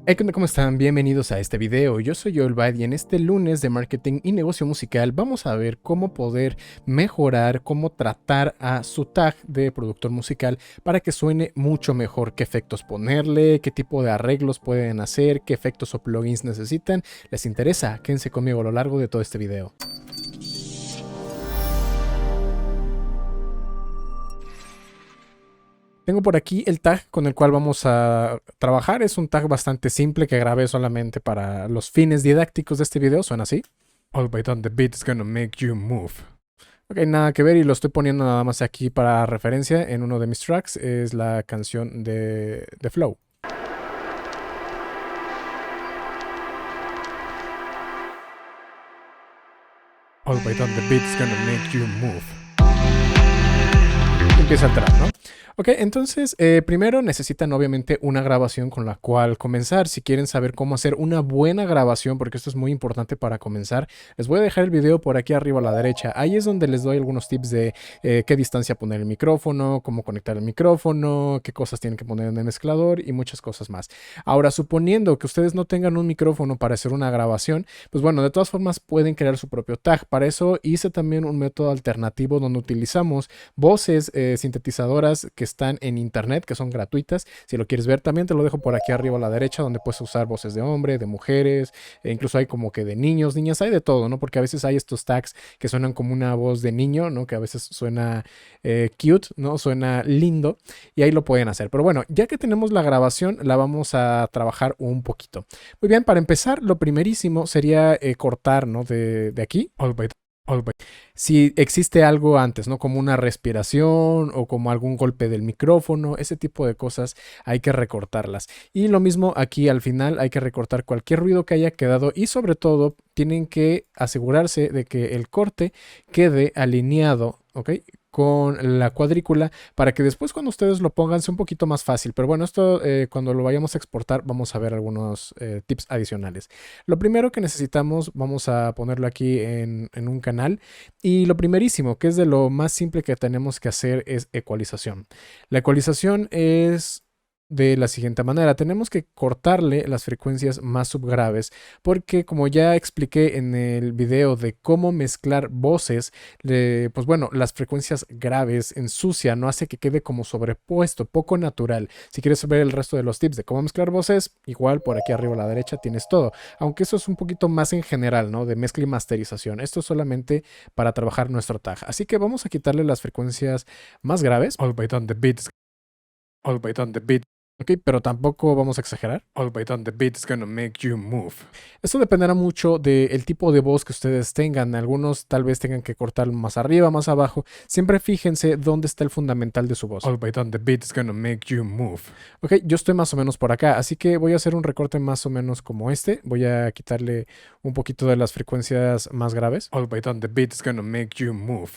Hey, ¿qué onda? ¿Cómo están? Bienvenidos a este video. Yo soy Joelbad y en este lunes de marketing y negocio musical vamos a ver cómo poder mejorar, cómo tratar a su tag de productor musical para que suene mucho mejor, qué efectos ponerle, qué tipo de arreglos pueden hacer, qué efectos o plugins necesitan. ¿Les interesa? Quédense conmigo a lo largo de todo este video. Tengo por aquí el tag con el cual vamos a trabajar. Es un tag bastante simple que grabé solamente para los fines didácticos de este video. Suena así. All by on the beat is gonna make you move. Ok, nada que ver y lo estoy poniendo nada más aquí para referencia en uno de mis tracks. Es la canción de Flow. All by on the beat is gonna make you move. Empieza el trap, ¿no? Ok, entonces primero necesitan obviamente una grabación con la cual comenzar. Si quieren saber cómo hacer una buena grabación, porque esto es muy importante para comenzar, les voy a dejar el video por aquí arriba a la derecha. Ahí es donde les doy algunos tips de qué distancia poner el micrófono, cómo conectar el micrófono, qué cosas tienen que poner en el mezclador y muchas cosas más. Ahora, suponiendo que ustedes no tengan un micrófono para hacer una grabación, pues bueno, de todas formas pueden crear su propio tag. Para eso hice también un método alternativo donde utilizamos voces sintetizadoras que están en internet, que son gratuitas. Si lo quieres ver, también te lo dejo por aquí arriba a la derecha, donde puedes usar voces de hombre, de mujeres, incluso hay como que de niños, niñas, hay de todo, ¿no? Porque a veces hay estos tags que suenan como una voz de niño, ¿no? Que a veces suena cute, ¿no? Suena lindo y ahí lo pueden hacer. Pero bueno, ya que tenemos la grabación, la vamos a trabajar un poquito. Muy bien, para empezar, lo primerísimo sería cortar, ¿no? De aquí. Si existe algo antes, ¿no? Como una respiración o como algún golpe del micrófono, ese tipo de cosas hay que recortarlas. Y lo mismo aquí al final, hay que recortar cualquier ruido que haya quedado y sobre todo tienen que asegurarse de que el corte quede alineado, ¿ok? Con la cuadrícula para que después cuando ustedes lo pongan sea un poquito más fácil. Pero bueno, esto cuando lo vayamos a exportar vamos a ver algunos tips adicionales. Lo primero que necesitamos, vamos a ponerlo aquí en un canal y lo primerísimo, que es de lo más simple que tenemos que hacer, es ecualización. La ecualización es de la siguiente manera. Tenemos que cortarle las frecuencias más subgraves porque como ya expliqué en el video de cómo mezclar voces, pues bueno, las frecuencias graves ensucia, no hace que quede como sobrepuesto, poco natural. Si quieres ver el resto de los tips de cómo mezclar voces, igual por aquí arriba a la derecha tienes todo. Aunque eso es un poquito más en general, ¿no? De mezcla y masterización. Esto es solamente para trabajar nuestro tag. Así que vamos a quitarle las frecuencias más graves. All by on the beats. All by on the beat. Ok, pero tampoco vamos a exagerar. All by on the beat is gonna make you move. Esto dependerá mucho del tipo de voz que ustedes tengan. Algunos tal vez tengan que cortar más arriba, más abajo. Siempre fíjense dónde está el fundamental de su voz. All by on the beat is gonna make you move. Ok, yo estoy más o menos por acá, así que voy a hacer un recorte más o menos como este. Voy a quitarle un poquito de las frecuencias más graves. All by on the beat is gonna make you move.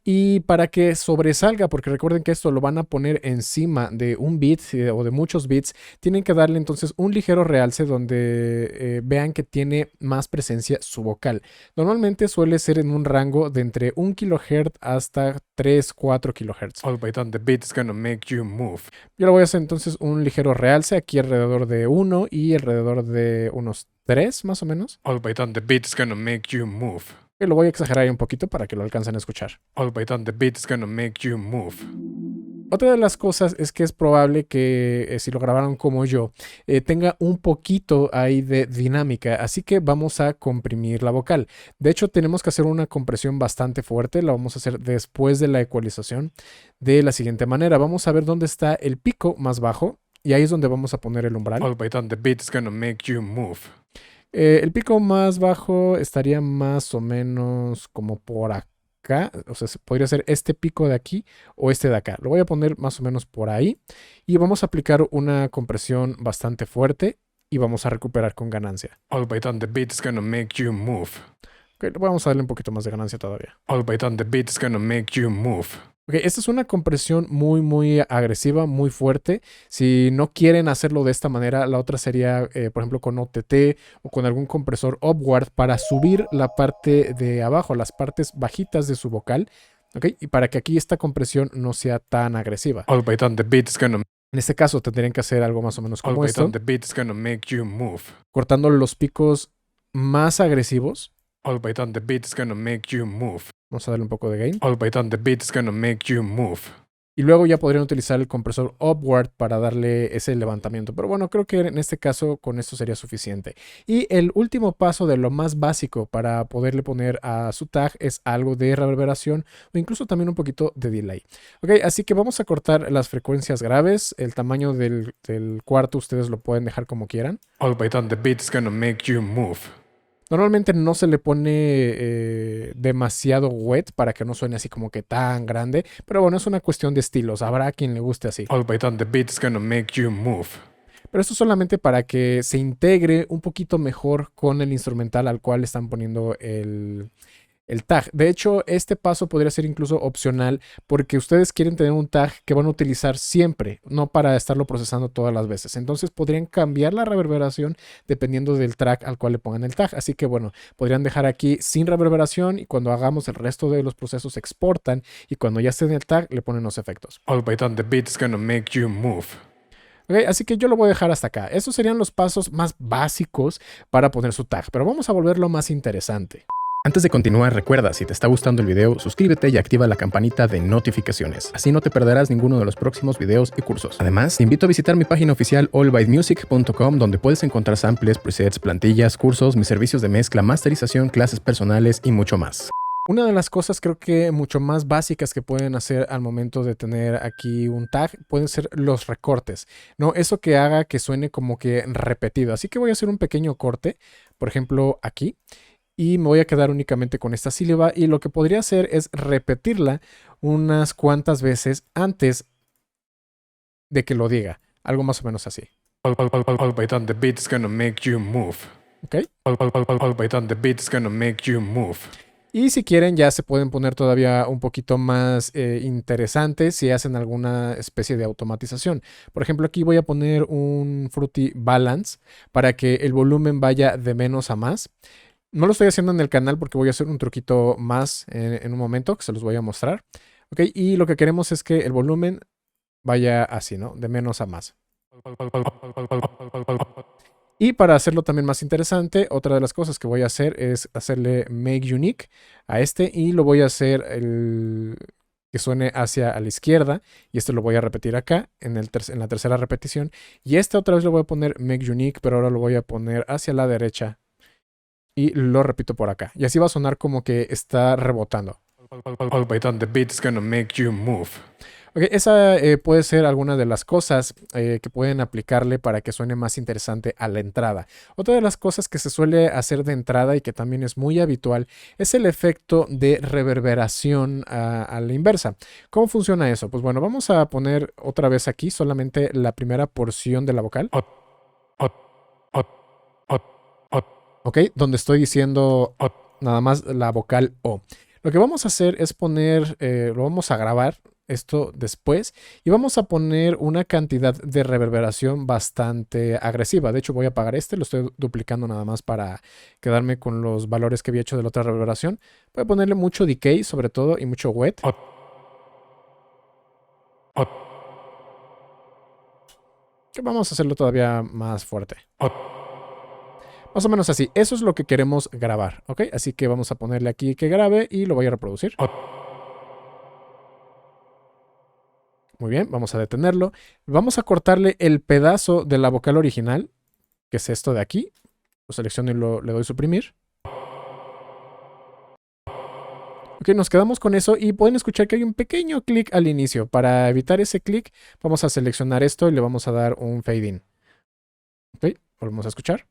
Y para que sobresalga, porque recuerden que esto lo van a poner encima de un beat o de muchos beats, tienen que darle entonces un ligero realce donde vean que tiene más presencia su vocal. Normalmente suele ser en un rango de entre 1 kHz hasta 3, 4 kHz. All by on the beat is gonna make you move. Yo le voy a hacer entonces un ligero realce aquí alrededor de 1 y alrededor de unos 3 más o menos. All by on the beat is gonna make you move. Lo voy a exagerar un poquito para que lo alcancen a escuchar. All by on the beat is gonna make you move. Otra de las cosas es que es probable que si lo grabaron como yo, tenga un poquito ahí de dinámica, así que vamos a comprimir la vocal. De hecho, tenemos que hacer una compresión bastante fuerte, la vamos a hacer después de la ecualización de la siguiente manera. Vamos a ver dónde está el pico más bajo y ahí es donde vamos a poner el umbral. All by on the beat is gonna make you move. El pico más bajo estaría más o menos como por acá. O sea, podría ser este pico de aquí o este de acá. Lo voy a poner más o menos por ahí. Y vamos a aplicar una compresión bastante fuerte y vamos a recuperar con ganancia. All by on the beat is gonna make you move. Ok, vamos a darle un poquito más de ganancia todavía. All by on the beat is gonna make you move. Ok, esta es una compresión muy agresiva, muy fuerte. Si no quieren hacerlo de esta manera, la otra sería, por ejemplo, con OTT o con algún compresor upward para subir la parte de abajo, las partes bajitas de su vocal. ¿Ok? Y para que aquí esta compresión no sea tan agresiva. All by on the beat is gonna En este caso tendrían que hacer algo más o menos como All esto, on the beat is gonna make you move. cortando los picos más agresivos. All on the beat is gonna make you move. Vamos a darle un poco de gain. All on the beat is gonna make you move. Y luego ya podrían utilizar el compresor upward para darle ese levantamiento. Pero bueno, creo que en este caso con esto sería suficiente. Y el último paso de lo más básico para poderle poner a su tag es algo de reverberación o incluso también un poquito de delay. Ok, así que vamos a cortar las frecuencias graves. El tamaño del cuarto ustedes lo pueden dejar como quieran. All on the beat is gonna make you move. Normalmente no se le pone demasiado wet para que no suene así como que tan grande, pero bueno, es una cuestión de estilos, habrá quien le guste así. All on the beat is gonna make you move. Pero esto solamente para que se integre un poquito mejor con el instrumental al cual están poniendo el tag. De hecho, este paso podría ser incluso opcional porque ustedes quieren tener un tag que van a utilizar siempre, no para estarlo procesando todas las veces. Entonces podrían cambiar la reverberación dependiendo del track al cual le pongan el tag. Así que bueno, podrían dejar aquí sin reverberación y cuando hagamos el resto de los procesos exportan y cuando ya esté en el tag le ponen los efectos. All on the beat is gonna make you move. Okay, así que yo lo voy a dejar hasta acá. Esos serían los pasos más básicos para poner su tag, pero vamos a volverlo más interesante. Antes de continuar, recuerda, si te está gustando el video, suscríbete y activa la campanita de notificaciones. Así no te perderás ninguno de los próximos videos y cursos. Además, te invito a visitar mi página oficial allbymusic.com, donde puedes encontrar samples, presets, plantillas, cursos, mis servicios de mezcla, masterización, clases personales y mucho más. Una de las cosas creo que mucho más básicas que pueden hacer al momento de tener aquí un tag pueden ser los recortes, ¿no? Eso que haga que suene como que repetido. Así que voy a hacer un pequeño corte, por ejemplo aquí, y me voy a quedar únicamente con esta sílaba y lo que podría hacer es repetirla unas cuantas veces antes de que lo diga. Algo más o menos así. All on the beat is gonna make you move. ¿Ok? All on the beat is gonna make you move. Y si quieren ya se pueden poner todavía un poquito más interesantes si hacen alguna especie de automatización. Por ejemplo, aquí voy a poner un Fruity Balance para que el volumen vaya de menos a más. No lo estoy haciendo en el canal porque voy a hacer un truquito más en un momento que se los voy a mostrar. Ok, y lo que queremos es que el volumen vaya así, ¿no? De menos a más. Y para hacerlo también más interesante, otra de las cosas que voy a hacer es hacerle Make Unique a este y lo voy a hacer que suene hacia a la izquierda y este lo voy a repetir acá en la tercera repetición y este otra vez lo voy a poner Make Unique, pero ahora lo voy a poner hacia la derecha y lo repito por acá y así va a sonar como que está rebotando. All on the beat is gonna make you move. Okay, esa puede ser alguna de las cosas que pueden aplicarle para que suene más interesante a la entrada. Otra de las cosas que se suele hacer de entrada y que también es muy habitual es el efecto de reverberación a la inversa. ¿Cómo funciona eso? Pues bueno, vamos a poner otra vez aquí solamente la primera porción de la vocal. Ok, donde estoy diciendo nada más la vocal O. Lo que vamos a hacer es poner, lo vamos a grabar esto después y vamos a poner una cantidad de reverberación bastante agresiva. De hecho voy a apagar este, lo estoy duplicando nada más para quedarme con los valores que había hecho de la otra reverberación. Voy a ponerle mucho decay sobre todo y mucho wet. Que vamos a hacerlo todavía más fuerte. Más o menos así, eso es lo que queremos grabar, ¿ok? Así que vamos a ponerle aquí que grabe y lo voy a reproducir. Muy bien, vamos a detenerlo. Vamos a cortarle el pedazo de la vocal original, que es esto de aquí. Lo selecciono y le doy suprimir. Ok, nos quedamos con eso y pueden escuchar que hay un pequeño clic al inicio. Para evitar ese clic, vamos a seleccionar esto y le vamos a dar un fade in. Ok, volvemos a escuchar.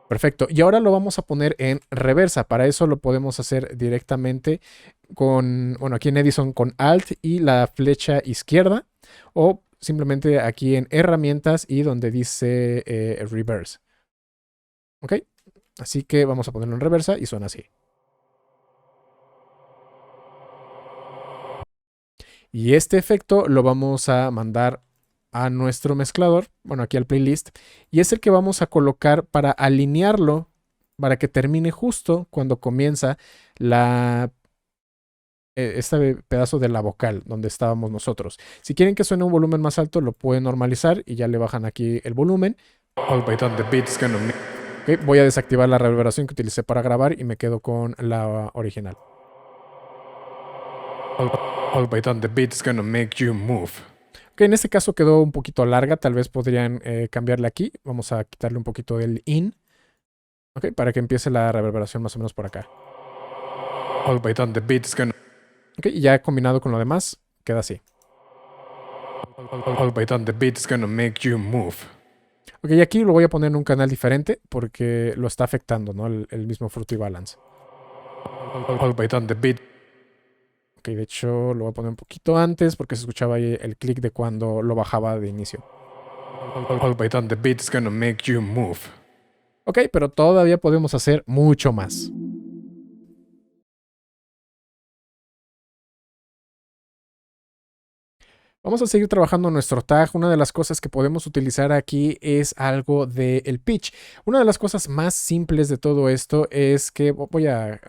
Perfecto, y ahora lo vamos a poner en reversa. Para eso lo podemos hacer directamente con, bueno, aquí en Edison con Alt y la flecha izquierda o simplemente aquí en herramientas y donde dice reverse. Ok, así que vamos a ponerlo en reversa y suena así. Y este efecto lo vamos a mandar a nuestro mezclador, bueno, aquí al playlist, y es el que vamos a colocar para alinearlo para que termine justo cuando comienza este pedazo de la vocal donde estábamos nosotros. Si quieren que suene un volumen más alto, lo pueden normalizar y ya le bajan aquí el volumen. All right, on the beat's gonna make. Ok, voy a desactivar la reverberación que utilicé para grabar y me quedo con la original. All right, on the beat's gonna make you move. Ok, en este caso quedó un poquito larga, tal vez podrían cambiarle aquí. Vamos a quitarle un poquito del in. Ok, para que empiece la reverberación más o menos por acá. All right, on the beat's gonna. Ok, y ya combinado con lo demás, queda así. All right, on the beat's gonna make you move. Ok, y aquí lo voy a poner en un canal diferente porque lo está afectando, ¿no? El mismo Fruity Balance. All right, on the beat. Ok, de hecho lo voy a poner un poquito antes porque se escuchaba ahí el clic de cuando lo bajaba de inicio. All right, on the beat's gonna make you move. Ok, pero todavía podemos hacer mucho más. Vamos a seguir trabajando nuestro tag. Una de las cosas que podemos utilizar aquí es algo del pitch. Una de las cosas más simples de todo esto es que voy a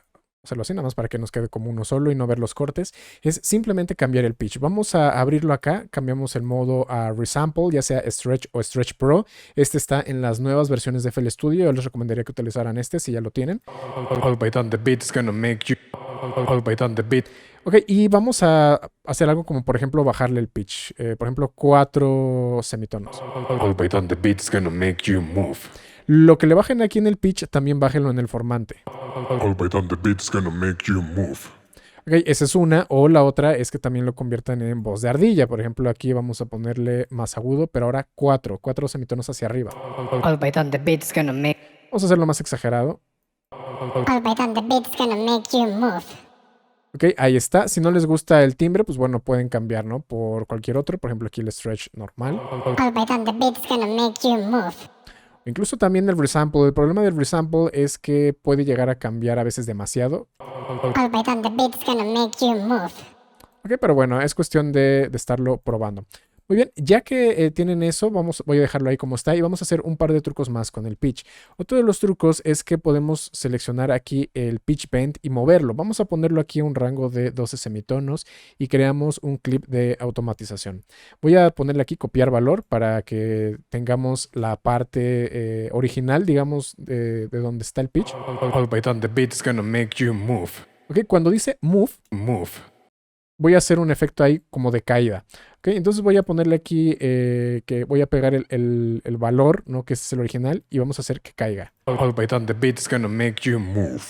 hacerlo así nada más para que nos quede como uno solo y no ver los cortes. Es simplemente cambiar el pitch. Vamos a abrirlo acá. Cambiamos el modo a Resample, ya sea Stretch o Stretch Pro. Este está en las nuevas versiones de FL Studio. Yo les recomendaría que utilizaran este si ya lo tienen. All right, on the beat's gonna make you. All right, on the beat. Ok, y vamos a hacer algo como, por ejemplo, bajarle el pitch. Por ejemplo, 4 semitonos. All right, on the beat's gonna make you move. Lo que le bajen aquí en el pitch, también bájenlo en el formante. All right, on the beat's gonna make you move. Ok, esa es una. O la otra es que también lo conviertan en voz de ardilla. Por ejemplo, aquí vamos a ponerle más agudo, pero ahora 4 semitonos hacia arriba. All right, on the beat's gonna make. Vamos a hacerlo más exagerado. All right, on the beat's gonna make you move. Ok, ahí está. Si no les gusta el timbre, pues bueno, pueden cambiar, ¿no? Por cualquier otro. Por ejemplo, aquí el stretch normal. All right, on the beat's gonna make you move. Incluso también el resample. El problema del resample es que puede llegar a cambiar a veces demasiado. All right, on the beat's gonna make you move. Ok, pero bueno, es cuestión de estarlo probando. Muy bien, ya que tienen eso, voy a dejarlo ahí como está y vamos a hacer un par de trucos más con el pitch. Otro de los trucos es que podemos seleccionar aquí el pitch bend y moverlo. Vamos a ponerlo aquí a un rango de 12 semitonos y creamos un clip de automatización. Voy a ponerle aquí copiar valor para que tengamos la parte original, digamos, de donde está el pitch. All right, on the beat's gonna make you move. Ok, cuando dice move, Move. voy a hacer un efecto ahí como de caída. Ok, entonces voy a ponerle aquí que voy a pegar el valor, ¿no? Que es el original, y vamos a hacer que caiga. All right, on the beat's gonna make you move.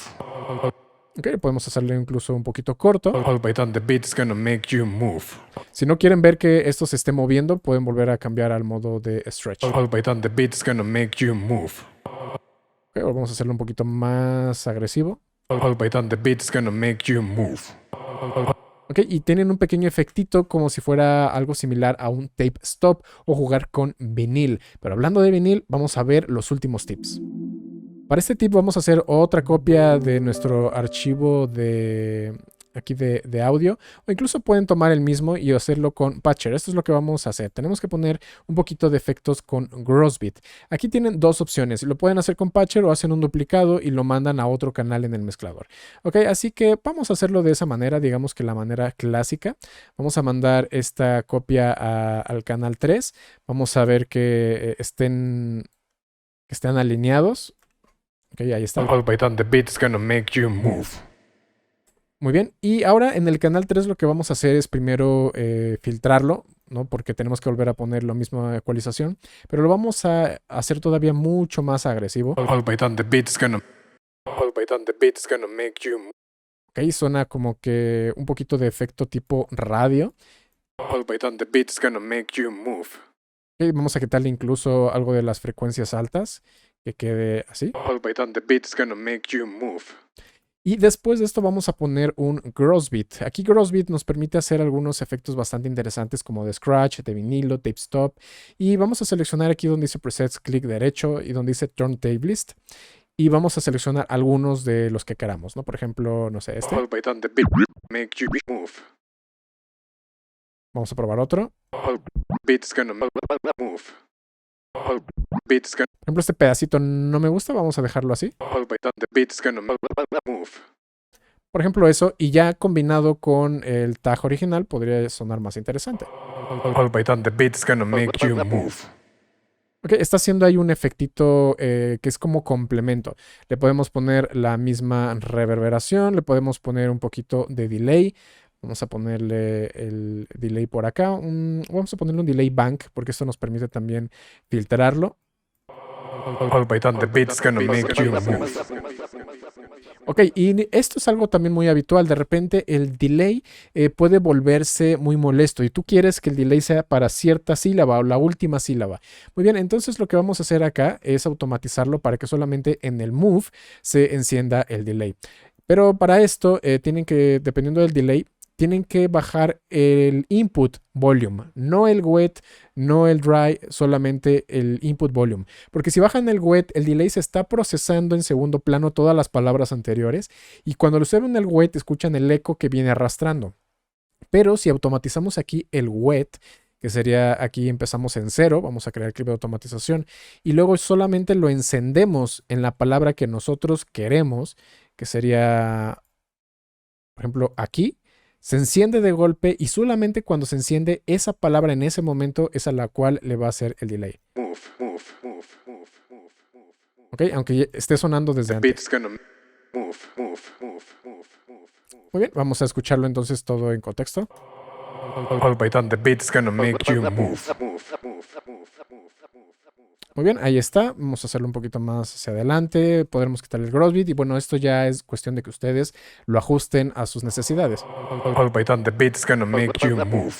Ok, podemos hacerle incluso un poquito corto. All right, on the beat's gonna make you move. Si no quieren ver que esto se esté moviendo, pueden volver a cambiar al modo de stretch. All right, on the beat's gonna make you move. Ok, ahora vamos a hacerlo un poquito más agresivo. All right, on the beat's gonna make you move. Ok, y tienen un pequeño efectito como si fuera algo similar a un tape stop o jugar con vinil. Pero hablando de vinil, vamos a ver los últimos tips. Para este tip vamos a hacer otra copia de nuestro archivo de audio, o incluso pueden tomar el mismo y hacerlo con Patcher. Esto es lo que vamos a hacer. Tenemos que poner un poquito de efectos con Grossbeat. Aquí tienen dos opciones. Lo pueden hacer con Patcher o hacen un duplicado y lo mandan a otro canal en el mezclador. Ok, así que vamos a hacerlo de esa manera, digamos que la manera clásica. Vamos a mandar esta copia al canal 3. Vamos a ver que estén alineados. Ok, ahí está. All right, on the beat's gonna make you move. Muy bien, y ahora en el canal 3 lo que vamos a hacer es primero filtrarlo, ¿no? Porque tenemos que volver a poner la misma ecualización, pero lo vamos a hacer todavía mucho más agresivo. All right, on the beat's gonna. All right, on the beat's gonna make you move. Ok, suena como que un poquito de efecto tipo radio. All right, on the beat's gonna make you move. Ok, vamos a quitarle incluso algo de las frecuencias altas, que quede así. All right, on the beat's gonna make you move. Y después de esto vamos a poner un Grossbeat. Aquí Grossbeat nos permite hacer algunos efectos bastante interesantes como de scratch, de vinilo, tape stop. Y vamos a seleccionar aquí donde dice presets, clic derecho y donde dice turntablist. Y vamos a seleccionar algunos de los que queramos, ¿no? Por ejemplo, no sé, este. All right, on the beat make you move. Vamos a probar otro. All beat's gonna move. All beat's gonna. Por ejemplo, este pedacito no me gusta, vamos a dejarlo así. All right, on the beat's gonna move. Por ejemplo, eso, y ya combinado con el tag original podría sonar más interesante. All right, on the beat's gonna make you move. Ok, está haciendo ahí un efectito que es como complemento. Le podemos poner la misma reverberación, le podemos poner un poquito de delay. Vamos a ponerle el delay por acá. Vamos a ponerle un delay bank porque esto nos permite también filtrarlo. All right, on the beat's gonna make you move. Ok, y esto es algo también muy habitual. De repente el delay puede volverse muy molesto y tú quieres que el delay sea para cierta sílaba o la última sílaba. Muy bien, entonces lo que vamos a hacer acá es automatizarlo para que solamente en el move se encienda el delay. Pero para esto tienen que, dependiendo del delay, tienen que bajar el input volume, no el wet, no el dry, solamente el input volume. Porque si bajan el wet, el delay se está procesando en segundo plano todas las palabras anteriores y cuando lo suben el wet escuchan el eco que viene arrastrando. Pero si automatizamos aquí el wet, que sería aquí empezamos en 0, vamos a crear el clip de automatización y luego solamente lo encendemos en la palabra que nosotros queremos, que sería, por ejemplo, aquí. Se enciende de golpe y solamente cuando se enciende esa palabra en ese momento es a la cual le va a hacer el delay. Ok, aunque esté sonando desde antes. Muy bien, vamos a escucharlo entonces todo en contexto. All right, on the beat's gonna make you move. Muy bien, ahí está. Vamos a hacerlo un poquito más hacia adelante. Podremos quitar el gross beat y bueno, esto ya es cuestión de que ustedes lo ajusten a sus necesidades. All right, on the beat's gonna make you move.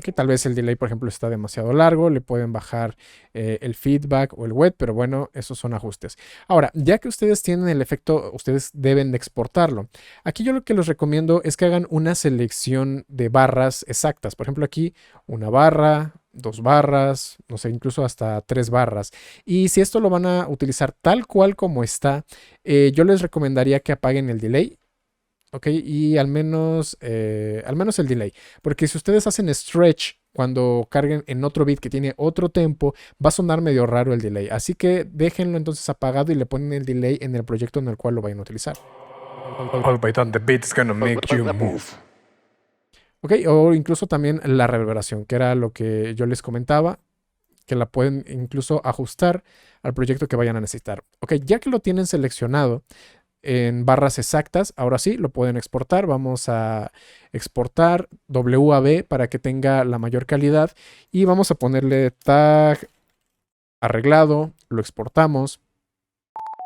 Que tal vez el delay, por ejemplo, está demasiado largo, le pueden bajar el feedback o el wet, pero bueno, esos son ajustes. Ahora, ya que ustedes tienen el efecto, ustedes deben de exportarlo. Aquí yo lo que les recomiendo es que hagan una selección de barras exactas. Por ejemplo, aquí una barra, 2 barras, no sé, incluso hasta 3 barras. Y si esto lo van a utilizar tal cual como está, yo les recomendaría que apaguen el delay. Ok, y al menos el delay. Porque si ustedes hacen stretch cuando carguen en otro beat que tiene otro tempo, va a sonar medio raro el delay. Así que déjenlo entonces apagado y le ponen el delay en el proyecto en el cual lo vayan a utilizar. All right, on the beat's gonna make you move. Ok, o incluso también la reverberación, que era lo que yo les comentaba, que la pueden incluso ajustar al proyecto que vayan a necesitar. Ok, ya que lo tienen seleccionado en barras exactas, ahora sí lo pueden exportar. Vamos a exportar WAV para que tenga la mayor calidad y vamos a ponerle tag arreglado, lo exportamos.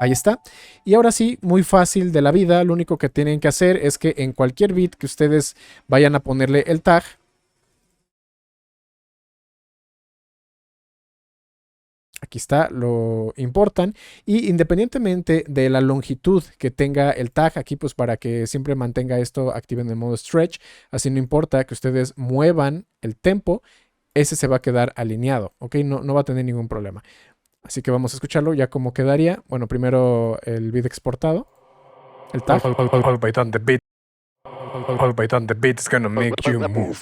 Ahí está. Y ahora sí, muy fácil de la vida. Lo único que tienen que hacer es que en cualquier beat que ustedes vayan a ponerle el tag, aquí está, lo importan y independientemente de la longitud que tenga el tag, aquí pues para que siempre mantenga esto, activen el modo stretch, así no importa que ustedes muevan el tempo, ese se va a quedar alineado, ¿ok? No va a tener ningún problema. Así que vamos a escucharlo ya como quedaría. Bueno, primero el beat exportado, el tag. All right, on the beat. All right, on the beat's gonna make you move.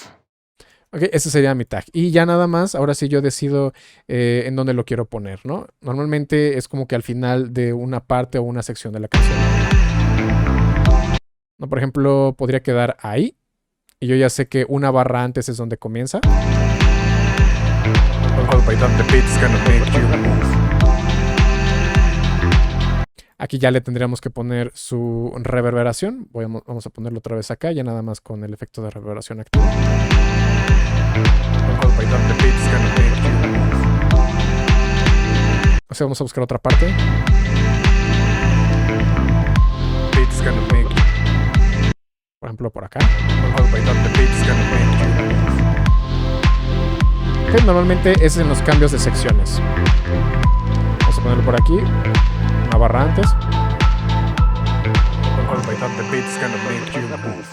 Ok, ese sería mi tag. Y ya nada más, ahora sí yo decido en dónde lo quiero poner, ¿no? Normalmente es como que al final de una parte o una sección de la canción. ¿No? Por ejemplo, podría quedar ahí. Y yo ya sé que una barra antes es donde comienza. All right, on the beat's gonna make you move. Aquí ya le tendríamos que poner su reverberación. Vamos a ponerlo otra vez acá, ya nada más con el efecto de reverberación activo. All right, on the beat's gonna make you move. O sea, vamos a buscar otra parte. Beat's gonna make you. Por ejemplo, por acá. All right, on the beat's gonna make you move. Que normalmente es en los cambios de secciones. Vamos a ponerlo por aquí. Una barra antes. All right, on the beat's gonna make you move.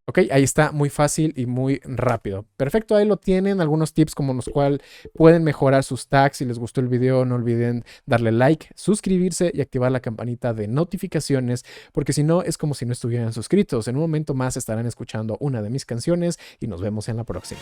Ok, ahí está, muy fácil y muy rápido. Perfecto, ahí lo tienen, algunos tips como los cuales pueden mejorar sus tags. Si les gustó el video, no olviden darle like, suscribirse y activar la campanita de notificaciones, porque si no, es como si no estuvieran suscritos. En un momento más estarán escuchando una de mis canciones y nos vemos en la próxima.